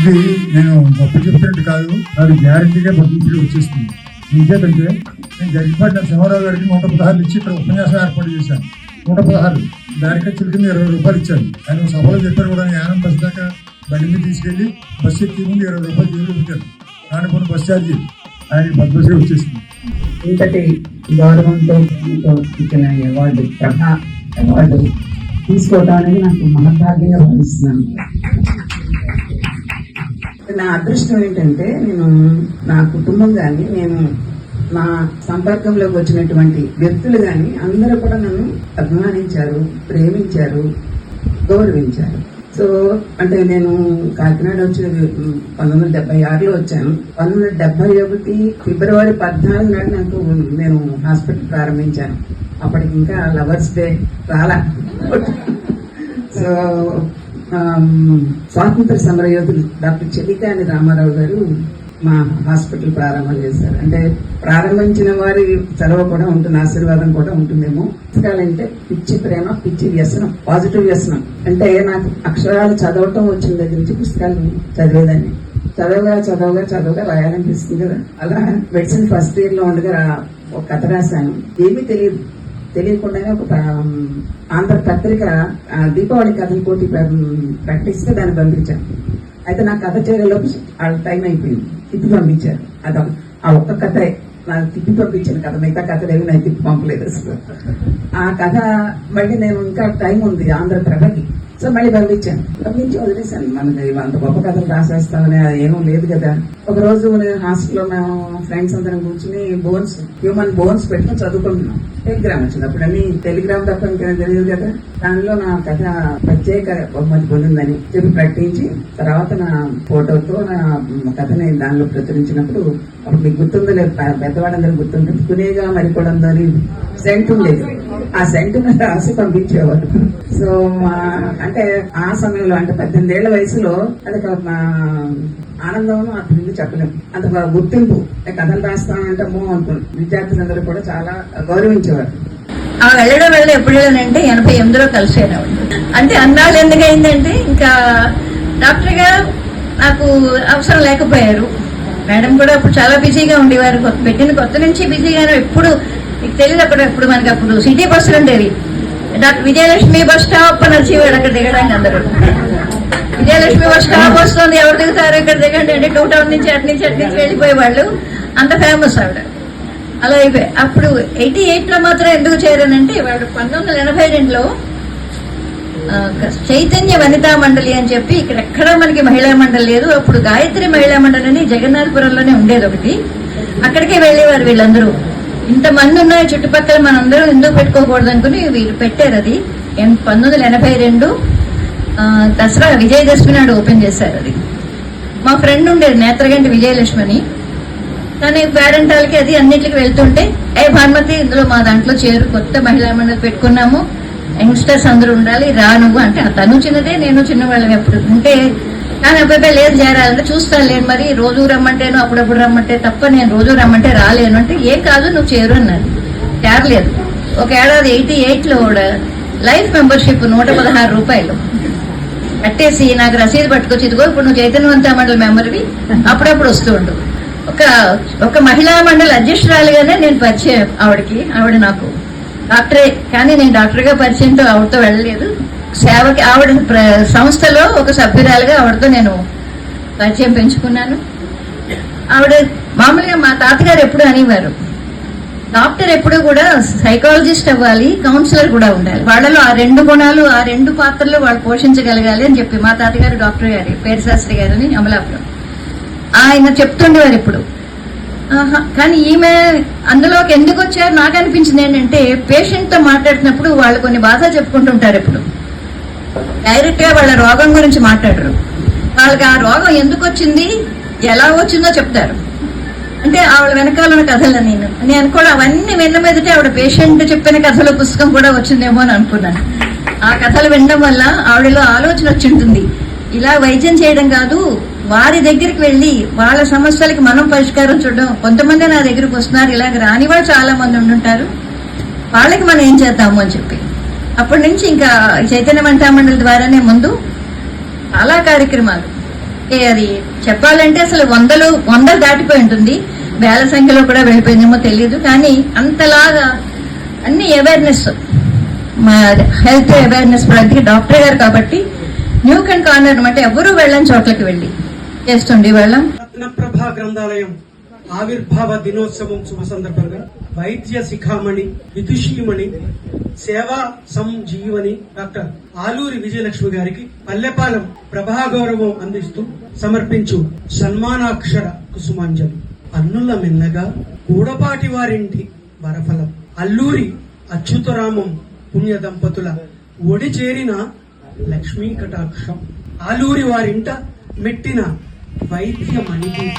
ఇది నేను గొప్ప చెప్పినట్టు కాదు, అది గ్యారంటీగా పబ్లిసిటీ వచ్చేస్తుంది. ఇంకేంటంటే నేను జరిగిపాటిన సింహారావు గారికి 116 ఇచ్చి ఇక్కడ ఉపన్యాసం ఏర్పాటు చేశాను. 116 దానికి కింద 20 రూపాయలు ఇచ్చాను. ఆయన సభలో చెప్పారు కూడా, యానం బస్ దాకా బండి మీద తీసుకెళ్లి బస్సు ఎక్కి ముందు 20 రూపాయలు జైలు పెట్టారు. దాని కొన్ని బస్ ఛార్జీ ఆయనకి పద్మశ్రీ వచ్చేసింది. ఇంతటి గౌరవంతో ఇచ్చిన అవార్డు ప్రభా అవార్డు తీసుకోవడం అనేది నాకు మహద్భాగ్యంగా భావిస్తున్నాను. నా అదృష్టం ఏంటంటే నేను నా కుటుంబం కానీ నేను నా సంపర్కంలోకి వచ్చినటువంటి వ్యక్తులు కానీ అందరూ కూడా నన్ను అభిమానించారు, ప్రేమించారు, గౌరవించారు. సో అంటే నేను కాకినాడ వచ్చి 1976లో వచ్చాను. 1971 ఫిబ్రవరి 14 నాడు నాకు నేను హాస్పిటల్ ప్రారంభించాను. అప్పటికి ఇంకా లవర్స్ డే రాలా. సో స్వాతంత్ర సమరయోధులు డాక్టర్ చెలికాని రామారావు గారు మా హాస్పిటల్ ప్రారంభం చేశారు. అంటే ప్రారంభించిన వారి చదవ కూడా ఉంటుంది, ఆశీర్వాదం కూడా ఉంటుందేమో. పుస్తకాలంటే పిచ్చి ప్రేమ, పిచ్చి వ్యసనం, పాజిటివ్ వ్యసనం. అంటే నాకు అక్షరాలు చదవటం వచ్చిన దగ్గర నుంచి పుస్తకాలు చదివేదాన్ని. చదవగా రాయాలనిపిస్తుంది కదా. అలా మెడిసిన్ ఫస్ట్ ఇయర్ లో ఉండగా ఒక కథ రాశాను. ఏమీ తెలియకుండానే ఒక ఆంధ్ర పత్రిక దీపావళి కథల పోటీ ప్రకటిస్తే దాన్ని పంపించాను. అయితే నా కథ చేయలోపు టైం అయిపోయింది, తిప్పి పంపించారు. ఆ ఒక్క కథ నాకు తిప్పి పంపించిన కథ, మిగతా కథలు ఏమి నాకు తిప్పి పంపలేదు అసలు. ఆ కథ మళ్ళీ నేను ఇంకా టైం ఉంది ఆంధ్ర ప్రభకి, సో మళ్ళీ పంపించి వదిలేశాను. మనకి అంత గొప్ప కథలు రాసేస్తామని ఏమో లేదు కదా. ఒక రోజు నేను హాస్టల్లో మేము ఫ్రెండ్స్ అందరం కూర్చుని హ్యూమన్ బోన్స్ పెట్టుకుని చదువుకుంటున్నాం. టెలిగ్రామ్ వచ్చింది. అప్పుడు అన్ని టెలిగ్రామ్ తప్ప ఇంకా తెలియదు కదా. దానిలో నా కథ ప్రత్యేక బహుమతి పొందిందని చెప్పి ప్రకటించి తర్వాత నా ఫోటోతో నా కథని దానిలో ప్రచురించినప్పుడు, అప్పుడు మీకు గుర్తుందో లేదు, పెద్దవాళ్ళందరూ గుర్తుంటుంది, పునేగా మరికొడందో అని సెంట్ ఉండేది. ఆ సెంట్ రాసి పంపించేవారు. సో అంటే ఆ సమయంలో అంటే 18 ఏళ్ల వయసులో అది ఆనందం అతనికి చెప్పలేము. అంత గుర్తింపు. కథలు రాస్తానంటే అనుకున్నాను. విద్యార్థులందరూ కూడా చాలా గౌరవించేవారు. ఆ వెళ్ళడం ఎప్పుడు వెళ్ళానంటే 88లో కలిసాను. అంటే అన్నాళ్ళు ఎందుకయిందంటే ఇంకా డాక్టర్ గారు నాకు అవసరం లేకపోయారు. మేడం కూడా అప్పుడు చాలా బిజీగా ఉండేవారు. పెట్టిన కొత్త నుంచి బిజీగానే. ఎప్పుడు మీకు తెలియదు అప్పుడు మనకి అప్పుడు సిటీ బస్సులు ఉండేవి. డాక్టర్ విజయలక్ష్మి బస్ స్టాప్ అని వచ్చేవాడు అక్కడ దిగడానికి. అందరూ విజయలక్ష్మి బస్ స్టాప్ వస్తుంది, ఎవరు దిగుతారు ఇక్కడ దిగండి అంటే 2 టౌన్ నుంచి అటు నుంచి వెళ్ళిపోయేవాళ్ళు. అంత ఫేమస్ ఆవిడ. అలా అయిపోయి అప్పుడు 88లో మాత్రం ఎందుకు చేరానంటే వాడు 1982లో చైతన్య వనితా మండలి అని చెప్పి ఇక్కడ ఎక్కడా మనకి మహిళా మండలి లేదు. అప్పుడు గాయత్రి మహిళా మండలి అని జగన్నాథపురంలోనే ఉండేది ఒకటి. అక్కడికే వెళ్ళేవారు వీళ్ళందరూ. ఇంతమంది ఉన్నాయి చుట్టుపక్కల, మనందరూ ఎందుకు పెట్టుకోకూడదు అనుకుని వీళ్ళు పెట్టారు. అది 1982 దసరా విజయదశమి నాడు ఓపెన్ చేశారు. అది మా ఫ్రెండ్ ఉండేది నేత్రగంటి విజయలక్ష్మి అని. తను పేరెంటాలకి అది అన్నిటికి వెళ్తుంటే, భానుమతి ఇందులో మా దాంట్లో చేరు, కొత్త మహిళా మండలి పెట్టుకున్నాము, యంగ్స్టర్స్ అందరూ ఉండాలి, రా నువ్వు అంటే. తను చిన్నదే, నేను చిన్నవాళ్ళని ఎప్పుడు అంటే. కానీ అబ్బాయి లేదు చేరాలంటే చూస్తాను లేదు, మరి రోజు రమ్మంటేను అప్పుడప్పుడు రమ్మంటే తప్ప నేను రోజు రమ్మంటే రాలేను అంటే. ఏం కాదు నువ్వు చేరు అన్నాను. చేరలేదు. ఒక ఏడాది 88లో కూడా లైఫ్ మెంబర్షిప్ 116 రూపాయలు కట్టేసి నాకు రసీదు పట్టుకొచ్చి, ఇదిగో ఇప్పుడు నువ్వు చైతన్యవంత మండలి మెంబర్వి, అప్పుడప్పుడు వస్తూ ఉండు. ఒక మహిళా మండలి అధ్యక్షురాలుగానే నేను పరిచయం ఆవిడకి. ఆవిడ నాకు డాక్టరే, కానీ నేను డాక్టర్గా పరిచయంతో ఆవిడతో వెళ్ళలేదు. సేవకి ఆవిడ సంస్థలో ఒక సభ్యురాలుగా ఆవిడతో నేను పరిచయం పెంచుకున్నాను. ఆవిడ మామూలుగా మా తాతగారు ఎప్పుడు అనేవారు, డాక్టర్ ఎప్పుడు కూడా సైకాలజిస్ట్ అవ్వాలి, కౌన్సిలర్ కూడా ఉండాలి. వాళ్ళలో ఆ 2 గుణాలు, ఆ 2 పాత్రలు వాళ్ళు పోషించగలగాలి అని చెప్పి మా తాతగారు డాక్టర్ గారి పేరు శాస్త్రి గారని అమలాపురం ఆయన చెప్తుండేవారు ఇప్పుడు. కానీ ఈమె అందులోకి ఎందుకు వచ్చారు నాకు అనిపించింది ఏంటంటే, పేషెంట్ తో మాట్లాడుతున్నప్పుడు వాళ్ళు కొన్ని బాధలు చెప్పుకుంటుంటారు. ఇప్పుడు డైరెక్ట్ గా వాళ్ళ రోగం గురించి మాట్లాడరు. వాళ్ళకి ఆ రోగం ఎందుకు వచ్చింది, ఎలా వచ్చిందో చెప్తారు. అంటే ఆవిడ వెనకాల కథలు నేను కూడా అవన్నీ విన్న మీదటే ఆవిడ పేషెంట్ చెప్పిన కథల పుస్తకం కూడా వచ్చిందేమో అని అనుకున్నాను. ఆ కథలు వినడం వల్ల ఆవిడలో ఆలోచన వచ్చి ఉంటుంది, ఇలా వైద్యం చేయడం కాదు, వారి దగ్గరికి వెళ్ళి వాళ్ళ సమస్యలకి మనం పరిష్కారం చూడడం. కొంతమంది నా దగ్గరికి వస్తున్నారు, ఇలాగ రాని వాళ్ళు చాలా మంది ఉండుంటారు, వాళ్ళకి మనం ఏం చేద్దాము అని చెప్పి అప్పటి నుంచి ఇంకా చైతన్య వనితా మండలి ద్వారానే ముందు చాలా కార్యక్రమాలు అది చెప్పాలంటే అసలు వందలు దాటిపోయి ఉంటుంది, వేల సంఖ్యలో కూడా వెళ్ళిపోయిందేమో తెలియదు. కానీ అంతలాగా అన్ని అవేర్నెస్, మా హెల్త్ అవేర్నెస్ ప్రతి డాక్టర్ గారు కాబట్టి న్యూక్ అండ్ కార్నర్ అంటే ఎవరు వెళ్ళని చోట్లకి వెళ్ళి చేస్తుండే వాళ్ళం. రత్నప్రభ గ్రంథాలయం ఆవిర్భావ దినోత్సవం శుభ సందర్భంగా వైద్య శిఖామణి, విదుషీమణి, సేవా సంజీవని డాక్టర్ ఆలూరి విజయలక్ష్మి గారికి పల్లెపాలెం ప్రభాగౌరవం అందిస్తూ సమర్పించు సన్మానాక్షర కుసుమాంజలి. అన్నుల మెల్లగా కూడపాటి వారింటి వరఫలం, అల్లూరి అచ్యుతరామం పుణ్య దంపతుల ఒడి చేరిన లక్ష్మీ కటాక్షం, ఆలూరి వారింట మెట్టిన వైద్య మణిపూట.